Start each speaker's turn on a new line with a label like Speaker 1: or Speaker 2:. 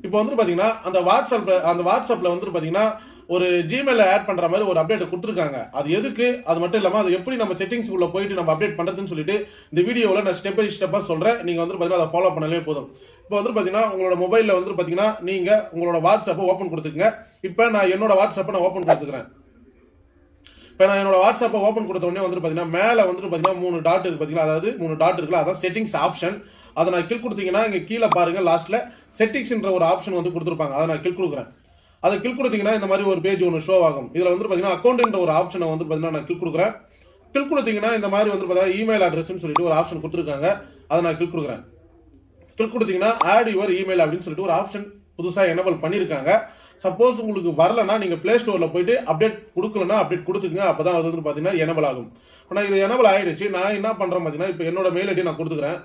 Speaker 1: இப்போ வந்துட்டு பார்த்தீங்கன்னா அந்த வாட்ஸ்அப்பில் வந்துட்டு பார்த்தீங்கன்னா ஒரு ஜிமெயில ஆட் பண்ற மாதிரி ஒரு அப்டேட் கொடுத்துருக்காங்க. அது எதுக்கு, அது மட்டும் இல்லாமல் அது எப்படி நம்ம செட்டிங்ஸ் உள்ள போயிட்டு நம்ம அப்டேட் பண்றதுன்னு சொல்லிட்டு இந்த வீடியோவில் நான் ஸ்டெப் பை ஸ்டெப்பாக சொல்றேன். நீங்க வந்து பார்த்தீங்கன்னா அதை ஃபாலோ பண்ணாலே போதும். இப்போ வந்து பார்த்தீங்கன்னா உங்களோட மொபைலில் வந்து பார்த்தீங்கன்னா நீங்க உங்களோட வாட்ஸ்அப்பை ஓப்பன் கொடுத்துக்கங்க. இப்போ நான் என்னோட வாட்ஸ்அப்பை நான் ஓப்பன் கொடுத்துக்கிறேன். இப்போ நான் என்னோட வாட்ஸ்அப்பை ஓப்பன் கொடுத்த உடனே வந்து பார்த்தீங்கன்னா மேலே வந்துட்டு பார்த்தீங்கன்னா 3 டாட் இருக்கு பார்த்தீங்களா, அதாவது 3 டாட் இருக்குல்ல, அதான் செட்டிங்ஸ் ஆப்ஷன். அதை நான் கிளிக் கொடுத்தீங்கன்னா இங்கே கீழே பாருங்க லாஸ்ட்ல செட்டிங்ஸ்ன்ற ஒரு ஆப்ஷன் வந்து கொடுத்துருப்பாங்க. அதை நான் கிளிக் கொடுக்குறேன். அதை கிளிக் கொடுத்தீங்கன்னா இந்த மாதிரி ஒரு பேஜ் ஒன்று ஷோ ஆகும். இதில் வந்து பார்த்தீங்கன்னா அக்கௌண்ட்ன்ற ஒரு ஆப்ஷனை வந்து பார்த்தீங்கன்னா நான் கிளிக் கொடுக்குறேன். கிளிக் கொடுத்தீங்கன்னா இந்த மாதிரி வந்து பார்த்தீங்கன்னா இமெயில் அட்ரஸ்ன்னு சொல்லிட்டு ஒரு ஆப்ஷன் கொடுத்துருக்காங்க. அதை நான் கிளிக் கொடுக்குறேன். கிளிக் கொடுத்தீங்கன்னா ஆட் யுவர் இமெயில் அப்படின்னு சொல்லிட்டு ஒரு ஆப்ஷன் புதுசாக எனேபிள் பண்ணியிருக்காங்க. சப்போஸ் உங்களுக்கு வரலன்னா நீங்கள் பிளே ஸ்டோரில் போயிட்டு அப்டேட் கொடுக்கலன்னா அப்டேட் கொடுத்துக்குங்க. அப்போ தான் அது வந்து பார்த்தீங்கன்னா எனேபிள் ஆகும். இப்போ நான் இது எனேபிள் ஆகிடுச்சு. நான் என்ன பண்ணுறேன் பார்த்தீங்கன்னா இப்போ என்னோட மெயில் ஐடி நான் கொடுத்துக்கிறேன்.